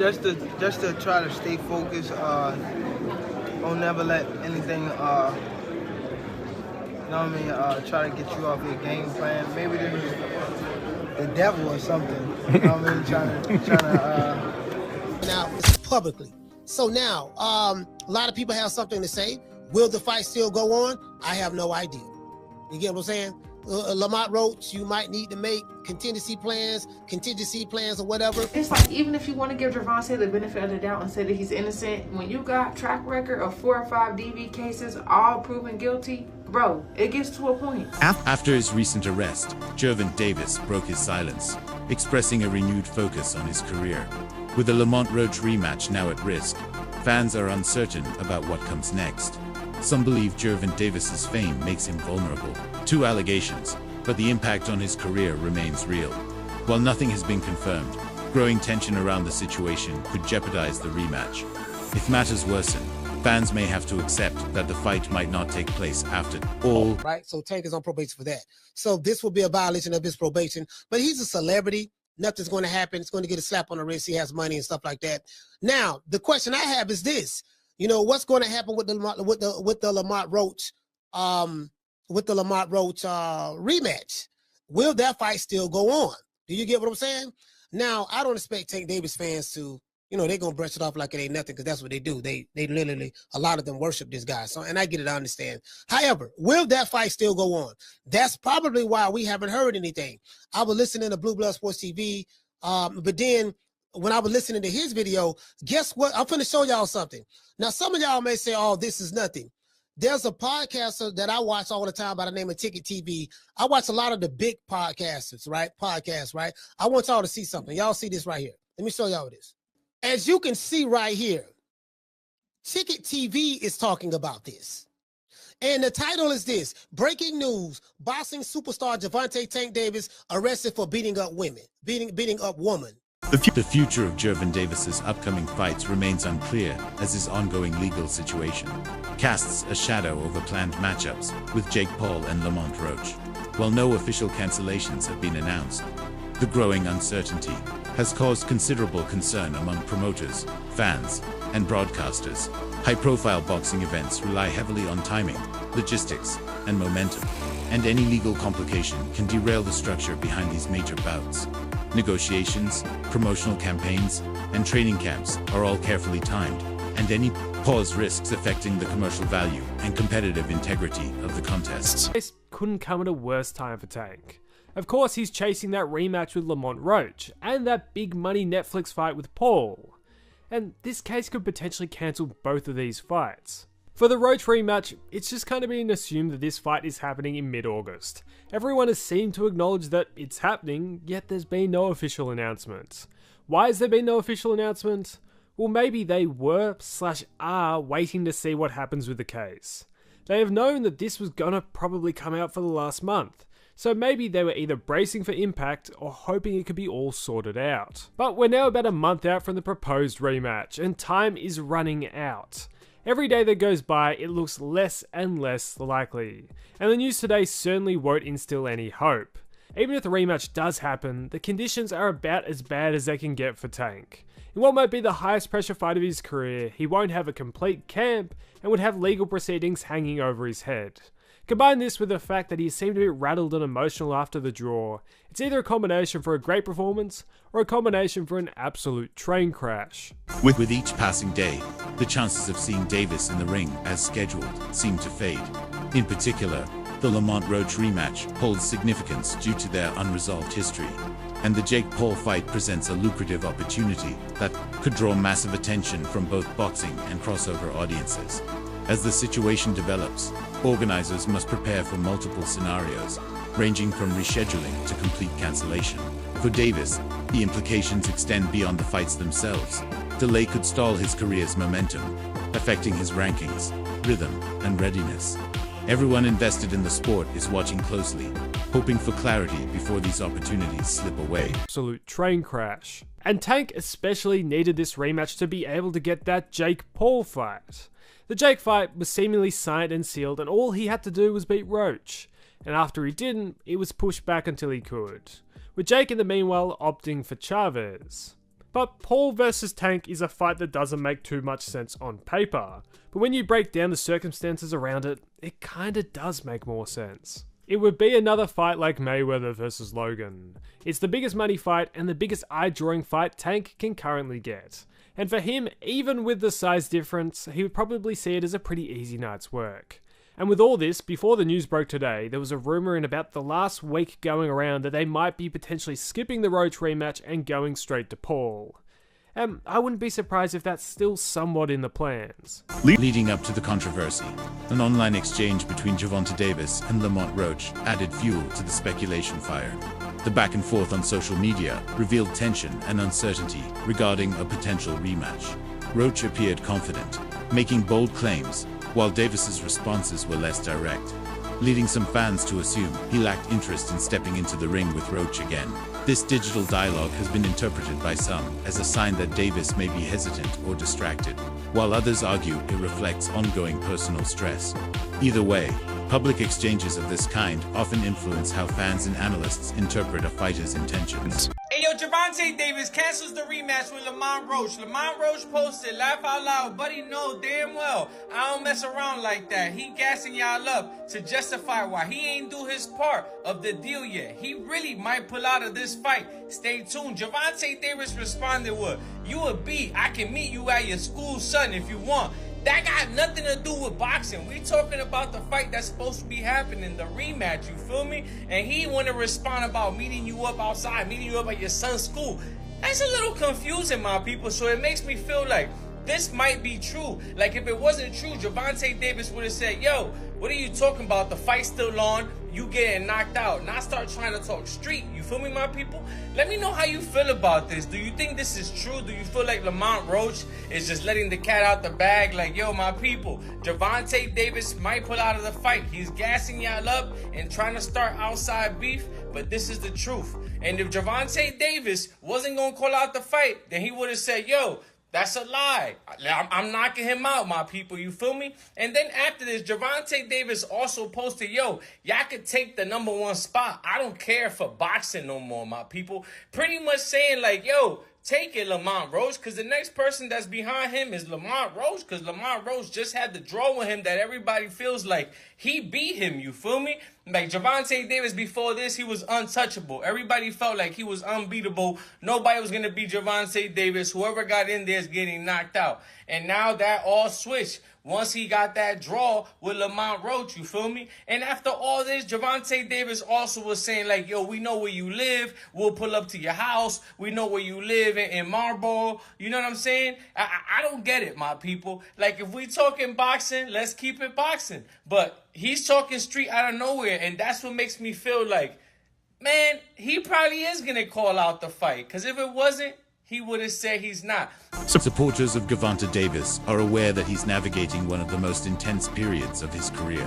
Just to try to stay focused. Don't never let anything try to get you off your game plan. Maybe this is the devil or something. You know what I mean? Trying to now it's publicly. So now, a lot of people have something to say. Will the fight still go on? I have no idea. You get what I'm saying? Lamont Roach, you might need to make contingency plans or whatever. It's like, even if you want to give Gervonta the benefit of the doubt and say that he's innocent, when you got track record of 4 or 5 DV cases, all proven guilty, bro, it gets to a point. After his recent arrest, Gervonta broke his silence, expressing a renewed focus on his career. With the Lamont Rematch rematch now at risk, fans are uncertain about what comes next. Some believe Gervonta's fame makes him vulnerable to allegations, but the impact on his career remains real. While nothing has been confirmed, growing tension around the situation could jeopardize the rematch. If matters worsen, fans may have to accept that the fight might not take place after all. Right, so Tank is on probation for that. So this will be a violation of his probation, but he's a celebrity. Nothing's going to happen. It's going to get a slap on the wrist. He has money and stuff like that. Now, the question I have is this. You know, what's going to happen with the Lamont Roach rematch? Will that fight still go on? Do you get what I'm saying? Now, I don't expect Tank Davis fans to, you know, they're going to brush it off like it ain't nothing, because that's what they do. They literally, a lot of them worship this guy. So, and I get it, I understand. However, will that fight still go on? That's probably why we haven't heard anything. I was listening to Blue Blood Sports TV, but then when I was listening to his video, guess what? I'm going to show y'all something. Now, some of y'all may say, oh, this is nothing. There's a podcaster that I watch all the time by the name of Ticket TV. I watch a lot of the big podcasters, right? Podcasts, right? I want y'all to see something. Y'all see this right here. Let me show y'all this. As you can see right here, Ticket TV is talking about this. And the title is this: Breaking News, Boxing Superstar Gervonta Tank Davis arrested for beating up women, beating up woman. The future of Gervonta's upcoming fights remains unclear, as his ongoing legal situation casts a shadow over planned matchups with Jake Paul and Lamont Rematch. While no official cancellations have been announced, the growing uncertainty has caused considerable concern among promoters, fans, and broadcasters. High-profile boxing events rely heavily on timing, logistics, and momentum, and any legal complication can derail the structure behind these major bouts. Negotiations, promotional campaigns, and training camps are all carefully timed, and any pause risks affecting the commercial value and competitive integrity of the contests. This couldn't come at a worse time for Tank. Of course, he's chasing that rematch with Lamont Rematch, and that big money Netflix fight with Paul. And this case could potentially cancel both of these fights. For the Roach rematch, it's just kind of being assumed that this fight is happening in mid-August. Everyone has seemed to acknowledge that it's happening, yet there's been no official announcement. Why has there been no official announcement? Well, maybe they were/are waiting to see what happens with the case. They have known that this was gonna probably come out for the last month, so maybe they were either bracing for impact or hoping it could be all sorted out. But we're now about a month out from the proposed rematch, and time is running out. Every day that goes by, it looks less and less likely, and the news today certainly won't instill any hope. Even if the rematch does happen, the conditions are about as bad as they can get for Tank. In what might be the highest pressure fight of his career, he won't have a complete camp and would have legal proceedings hanging over his head. Combine this with the fact that he seemed a bit rattled and emotional after the draw, it's either a combination for a great performance or a combination for an absolute train crash. With each passing day, the chances of seeing Davis in the ring as scheduled seem to fade. In particular, the Lamont Rematch rematch holds significance due to their unresolved history, and the Jake Paul fight presents a lucrative opportunity that could draw massive attention from both boxing and crossover audiences. As the situation develops, organizers must prepare for multiple scenarios, ranging from rescheduling to complete cancellation. For Davis, the implications extend beyond the fights themselves. Delay could stall his career's momentum, affecting his rankings, rhythm, and readiness. Everyone invested in the sport is watching closely, hoping for clarity before these opportunities slip away. Absolute train crash. And Tank especially needed this rematch to be able to get that Jake Paul fight. The Jake fight was seemingly signed and sealed, and all he had to do was beat Roach. And after he didn't, it was pushed back until he could, with Jake in the meanwhile opting for Chavez. But Paul versus Tank is a fight that doesn't make too much sense on paper. But when you break down the circumstances around it, it kinda does make more sense. It would be another fight like Mayweather versus Logan. It's the biggest money fight and the biggest eye-drawing fight Tank can currently get. And for him, even with the size difference, he would probably see it as a pretty easy night's work. And with all this, before the news broke today, there was a rumour in about the last week going around that they might be potentially skipping the Roach rematch and going straight to Paul. I wouldn't be surprised if that's still somewhat in the plans. Leading up to the controversy, an online exchange between Gervonta Davis and Lamont Rematch added fuel to the speculation fire. The back and forth on social media revealed tension and uncertainty regarding a potential rematch. Rematch appeared confident, making bold claims, while Davis's responses were less direct, leading some fans to assume he lacked interest in stepping into the ring with Rematch again. This digital dialogue has been interpreted by some as a sign that Davis may be hesitant or distracted, while others argue it reflects ongoing personal stress. Either way, public exchanges of this kind often influence how fans and analysts interpret a fighter's intentions. Hey yo, Gervonta Davis cancels the rematch with Lamont Rematch. Lamont Rematch posted, laugh out loud, buddy know damn well I don't mess around like that. He gassing y'all up to justify why he ain't do his part of the deal yet. He really might pull out of this fight. Stay tuned. Gervonta Davis responded with, you a B, I can meet you at your school, son, if you want. That got nothing to do with boxing. We talking about the fight that's supposed to be happening, the rematch, you feel me? And he want to respond about meeting you up outside, meeting you up at your son's school. That's a little confusing, my people, so it makes me feel like this might be true. Like, if it wasn't true, Gervonta Davis would have said, yo, what are you talking about? The fight's still on. You getting knocked out. Not start trying to talk street. You feel me, my people? Let me know how you feel about this. Do you think this is true? Do you feel like Lamont Rematch is just letting the cat out the bag? Like, yo, my people, Gervonta Davis might pull out of the fight. He's gassing y'all up and trying to start outside beef, but this is the truth. And if Gervonta Davis wasn't going to call out the fight, then he would have said, yo, that's a lie. I'm knocking him out, my people. You feel me? And then after this, Gervonta Davis also posted, yo, y'all could take the #1 spot. I don't care for boxing no more, my people. Pretty much saying like, yo, take it, Lamont Rematch, because the next person that's behind him is Lamont Rematch, because Lamont Rematch just had the draw with him that everybody feels like he beat him, you feel me? Like, Gervonta Davis before this, he was untouchable. Everybody felt like he was unbeatable. Nobody was going to beat Gervonta Davis. Whoever got in there is getting knocked out. And now that all switched once he got that draw with Lamont Rematch, you feel me? And after all this, Gervonta Davis also was saying like, yo, we know where you live. We'll pull up to your house. We know where you live in Marlboro. You know what I'm saying? I don't get it, my people. Like, if we talking boxing, let's keep it boxing. But he's talking street out of nowhere, and that's what makes me feel like, man, he probably is going to call out the fight. Because if it wasn't, he would have said he's not. Supporters of Gervonta Davis are aware that he's navigating one of the most intense periods of his career.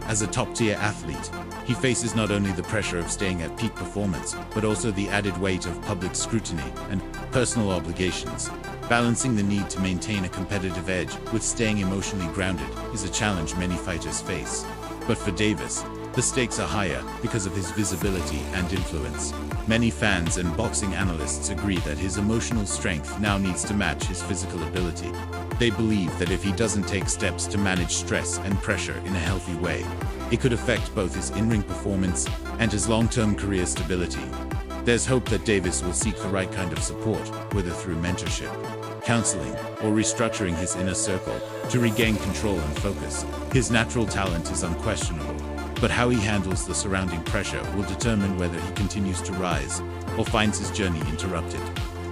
As a top-tier athlete, he faces not only the pressure of staying at peak performance, but also the added weight of public scrutiny and personal obligations. Balancing the need to maintain a competitive edge with staying emotionally grounded is a challenge many fighters face. But for Davis, the stakes are higher because of his visibility and influence. Many fans and boxing analysts agree that his emotional strength now needs to match his physical ability. They believe that if he doesn't take steps to manage stress and pressure in a healthy way, it could affect both his in-ring performance and his long-term career stability. There's hope that Davis will seek the right kind of support, whether through mentorship, counseling, or restructuring his inner circle to regain control and focus. His natural talent is unquestionable, but how he handles the surrounding pressure will determine whether he continues to rise or finds his journey interrupted.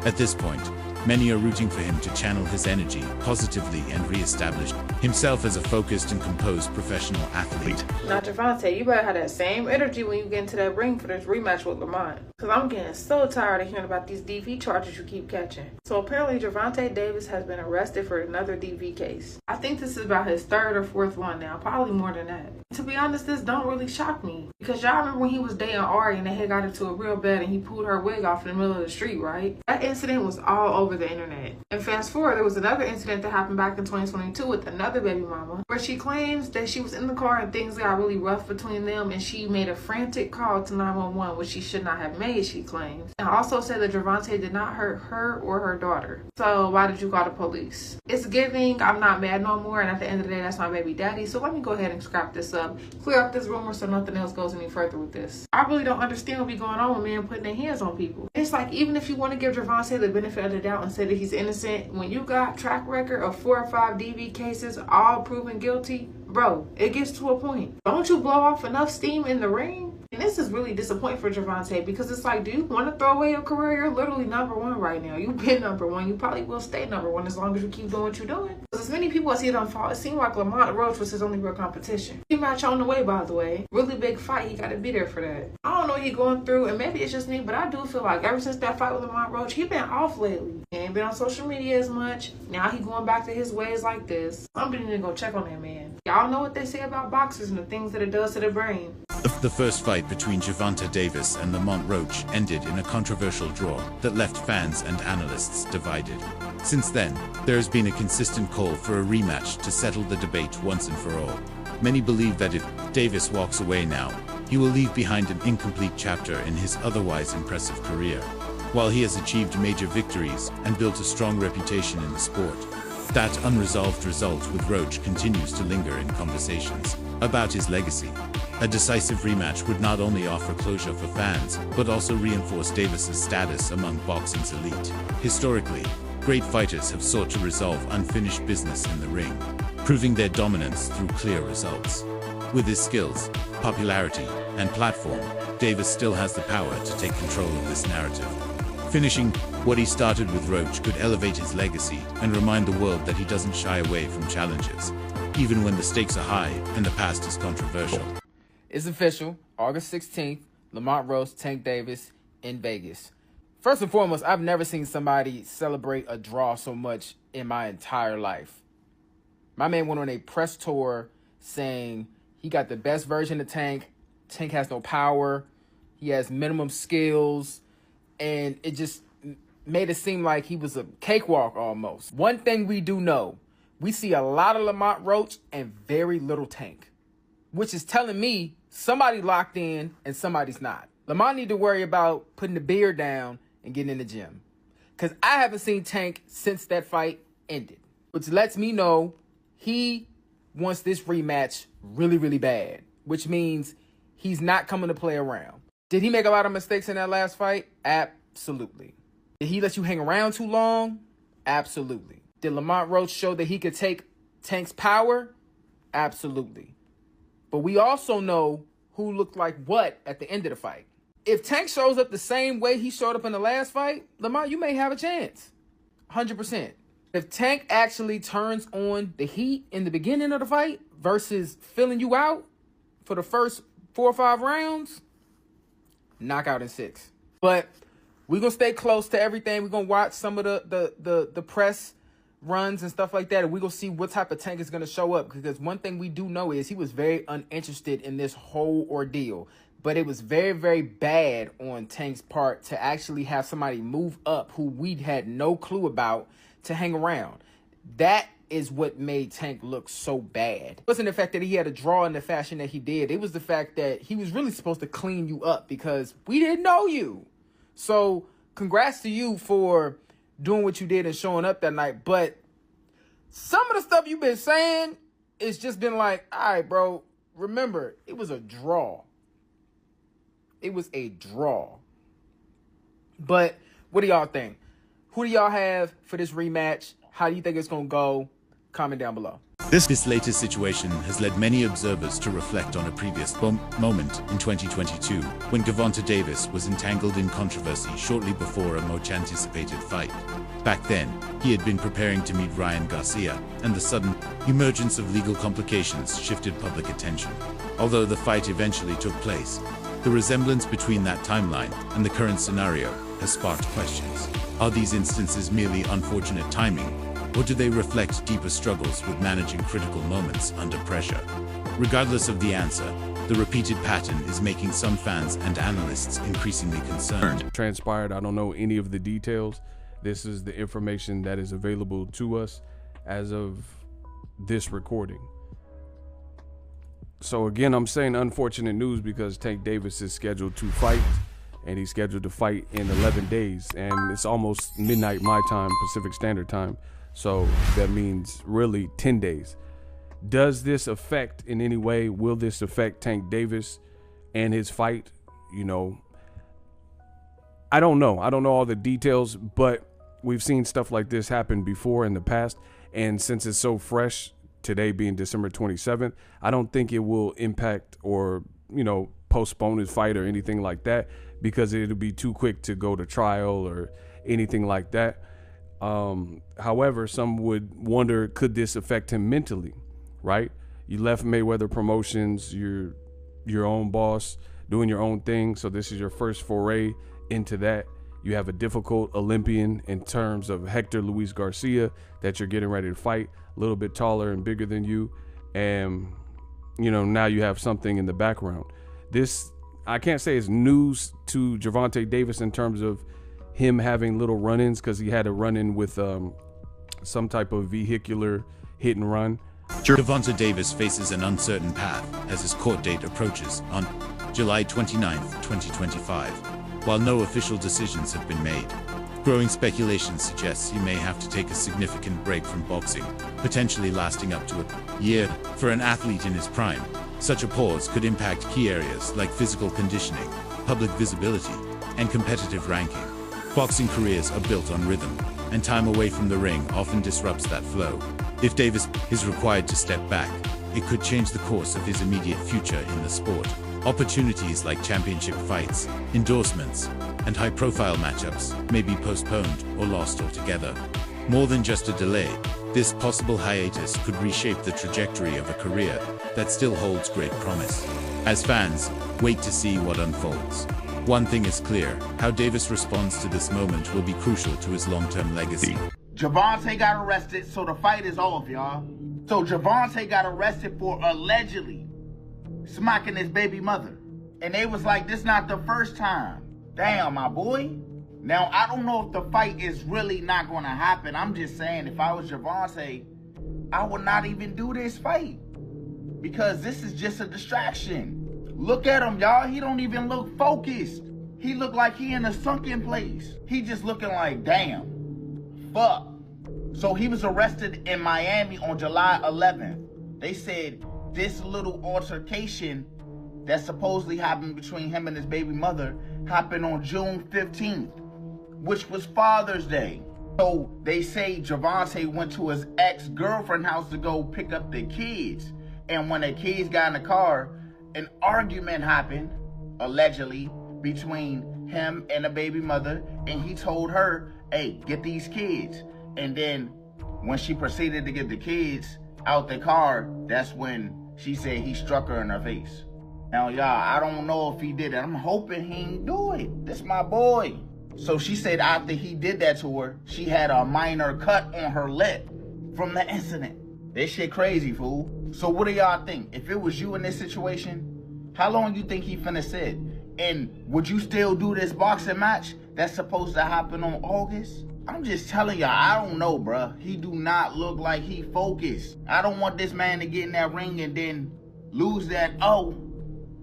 At this point, many are rooting for him to channel his energy positively and re-establish himself as a focused and composed professional athlete. Now, Gervonta, you better have that same energy when you get into that ring for this rematch with Lamont. Because I'm getting so tired of hearing about these DV charges you keep catching. So apparently, Gervonta Davis has been arrested for another DV case. I think this is about his 3rd or 4th one now, probably more than that. To be honest, this don't really shock me. Because y'all remember when he was dating Ari and they had got into a real bad and he pulled her wig off in the middle of the street, right? That incident was all over the internet. And fast forward, there was another incident that happened back in 2022 with another baby mama, where she claims that she was in the car and things got really rough between them and she made a frantic call to 911, which she should not have made, she claims. And also said that Gervonta did not hurt her or her daughter. So why did you call the police? It's giving, I'm not mad no more, and at the end of the day, that's my baby daddy. So let me go ahead and scrap this up, clear up this rumor so nothing else goes any further with this. I really don't understand what be going on with men putting their hands on people. It's like, even if you want to give Gervonta the benefit of the doubt and say that he's innocent, when you got track record of 4 or 5 DV cases all proven guilty, bro, it gets to a point. Don't you blow off enough steam in the ring? And this is really disappointing for Gervonta, because it's like, do you want to throw away your career? You're literally #1 right now. You've been #1. You probably will stay #1 as long as you keep doing what you're doing. Because as many people as he done fought, it seemed like Lamont Rematch was his only real competition. Rematch on the way, by the way. Really big fight. He got to be there for that. I don't know what he going through, and maybe it's just me, but I do feel like ever since that fight with Lamont Rematch, he been off lately. He ain't been on social media as much. Now he going back to his ways like this. Somebody need to go check on that man. Y'all know what they say about boxers and the things that it does to the brain. The first fight between Gervonta Davis and Lamont Rematch ended in a controversial draw that left fans and analysts divided. Since then, there has been a consistent call for a rematch to settle the debate once and for all. Many believe that if Davis walks away now, he will leave behind an incomplete chapter in his otherwise impressive career. While he has achieved major victories and built a strong reputation in the sport, that unresolved result with Rematch continues to linger in conversations about his legacy. A decisive rematch would not only offer closure for fans, but also reinforce Davis's status among boxing's elite. Historically, great fighters have sought to resolve unfinished business in the ring, proving their dominance through clear results. With his skills, popularity, and platform, Davis still has the power to take control of this narrative. Finishing what he started with Rematch could elevate his legacy and remind the world that he doesn't shy away from challenges, even when the stakes are high and the past is controversial. It's official, August 16th, Lamont Rematch, Tank Davis in Vegas. First and foremost, I've never seen somebody celebrate a draw so much in my entire life. My man went on a press tour saying he got the best version of Tank. Tank has no power. He has minimum skills. And it just made it seem like he was a cakewalk almost. One thing we do know, we see a lot of Lamont Rematch and very little Tank, which is telling me somebody locked in and somebody's not. Lamont need to worry about putting the beard down and getting in the gym, because I haven't seen Tank since that fight ended, which lets me know he wants this rematch really, really bad, which means he's not coming to play around. Did he make a lot of mistakes in that last fight? Absolutely. Did he let you hang around too long? Absolutely. Did Lamont Rematch show that he could take Tank's power? Absolutely. But we also know who looked like what at the end of the fight. If Tank shows up the same way he showed up in the last fight, Lamont, you may have a chance. 100%. If Tank actually turns on the heat in the beginning of the fight versus filling you out for the first 4 or 5 rounds, knockout in 6. But we're going to stay close to everything. We're going to watch some of the press runs and stuff like that, and we're going to see what type of Tank is going to show up, because one thing we do know is he was very uninterested in this whole ordeal. But it was very, very bad on Tank's part to actually have somebody move up who we had no clue about to hang around. That is what made Tank look so bad. It wasn't the fact that he had a draw in the fashion that he did. It was the fact that he was really supposed to clean you up because we didn't know you. So congrats to you for doing what you did and showing up that night. But some of the stuff you've been saying, it's just been like, all right, bro, remember, it was a draw. It was a draw. But what do y'all think? Who do y'all have for this rematch? How do you think it's going to go? Comment down below. This latest situation has led many observers to reflect on a previous moment in 2022 when Gervonta Davis was entangled in controversy shortly before a much anticipated fight. Back then, he had been preparing to meet Ryan Garcia, and the sudden emergence of legal complications shifted public attention. Although the fight eventually took place, the resemblance between that timeline and the current scenario has sparked questions. Are these instances merely unfortunate timing, or do they reflect deeper struggles with managing critical moments under pressure? Regardless of the answer, the repeated pattern is making some fans and analysts increasingly concerned. Transpired, I don't know any of the details. This is the information that is available to us as of this recording. So again, I'm saying unfortunate news because Tank Davis is scheduled to fight, and he's scheduled to fight in 11 days, and it's almost midnight my time, Pacific Standard Time. So that means really 10 days. Does this affect in any way? Will this affect Tank Davis and his fight? You know, I don't know. I don't know all the details, but we've seen stuff like this happen before in the past. And since it's so fresh, today being December 27th, I don't think it will impact or, you know, postpone his fight or anything like that, because it'll be too quick to go to trial or anything like that. However, some would wonder, could this affect him mentally, right? You left Mayweather Promotions, you're your own boss, doing your own thing. So this is your first foray into that. You have a difficult Olympian in terms of Hector Luis Garcia that you're getting ready to fight, a little bit taller and bigger than you. And, you know, now you have something in the background. This, I can't say it's news to Gervonta Davis in terms of him having little run-ins, because he had a run-in with some type of vehicular hit and run. Gervonta Davis faces an uncertain path as his court date approaches on July 29th, 2025, while no official decisions have been made. Growing speculation suggests he may have to take a significant break from boxing, potentially lasting up to a year. For an athlete in his prime, such a pause could impact key areas like physical conditioning, public visibility, and competitive ranking. Boxing careers are built on rhythm, and time away from the ring often disrupts that flow. If Davis is required to step back, it could change the course of his immediate future in the sport. Opportunities like championship fights, endorsements, and high-profile matchups may be postponed or lost altogether. More than just a delay, this possible hiatus could reshape the trajectory of a career that still holds great promise. As fans, wait to see what unfolds. One thing is clear, how Davis responds to this moment will be crucial to his long-term legacy. Gervonta got arrested, so the fight is off, y'all. So Gervonta got arrested for allegedly smacking his baby mother. And they was like, this not the first time. Damn, my boy. Now, I don't know if the fight is really not going to happen. I'm just saying, if I was Gervonta, I would not even do this fight, because this is just a distraction. Look at him, y'all. He don't even look focused. He look like he in a sunken place. He just looking like, damn, fuck. So he was arrested in Miami on July 11th. They said this little altercation that supposedly happened between him and his baby mother happened on June 15th, which was Father's Day. So they say Gervonta went to his ex-girlfriend's house to go pick up the kids. And when the kids got in the car, an argument happened, allegedly, between him and the baby mother, and he told her, hey, get these kids. And then when she proceeded to get the kids out the car, that's when she said he struck her in her face. Now, y'all, I don't know if he did it. I'm hoping he ain't do it. This my boy. So she said after he did that to her, she had a minor cut on her lip from the incident. This shit crazy, fool. So what do y'all think? If it was you in this situation, how long you think he finna sit? And would you still do this boxing match that's supposed to happen on August? I'm just telling y'all, I don't know, bruh. He do not look like he focused. I don't want this man to get in that ring and then lose that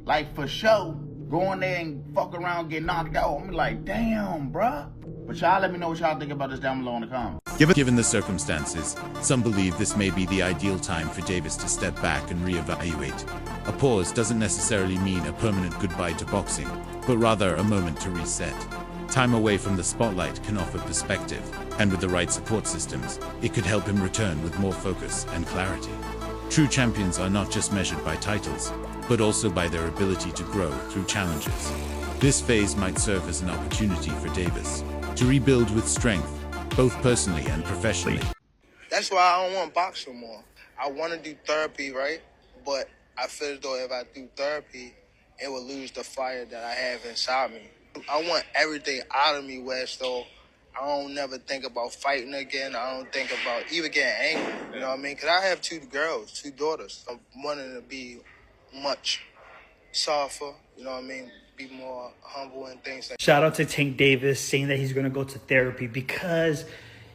like for sure. Go in there and fuck around, get knocked out. I'm like, damn, bruh. But y'all let me know what y'all think about this down below in the comments. Given the circumstances, some believe this may be the ideal time for Davis to step back and reevaluate. A pause doesn't necessarily mean a permanent goodbye to boxing, but rather a moment to reset. Time away from the spotlight can offer perspective, and with the right support systems, it could help him return with more focus and clarity. True champions are not just measured by titles, but also by their ability to grow through challenges. This phase might serve as an opportunity for Davis to rebuild with strength, both personally and professionally. That's why I don't want to box no more. I want to do therapy, right? But I feel as though if I do therapy, it will lose the fire that I have inside me. I want everything out of me where so I don't never think about fighting again. I don't think about even getting angry, you know what I mean? Because I have two girls, two daughters. I'm wanting to be much softer, you know what I mean? Be more humble and things like that. Shout out to Tank Davis saying that he's going to go to therapy because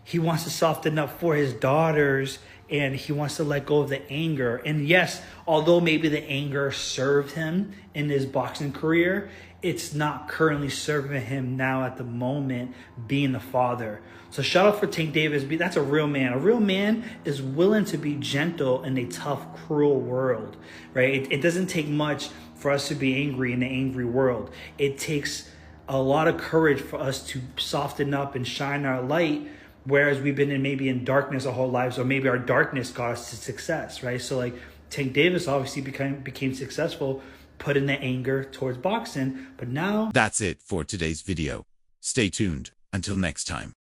he wants to soften up for his daughters and he wants to let go of the anger. And yes, although maybe the anger served him in his boxing career, it's not currently serving him now at the moment being the father. So shout out for Tank Davis. That's a real man. A real man is willing to be gentle in a tough, cruel world, right? It doesn't take much for us to be angry in the angry world. It takes a lot of courage for us to soften up and shine our light, whereas we've been in darkness our whole lives, or maybe our darkness got us to success, right? So like Tank Davis obviously became successful, put in the anger towards boxing, but now... That's it for today's video. Stay tuned. Until next time.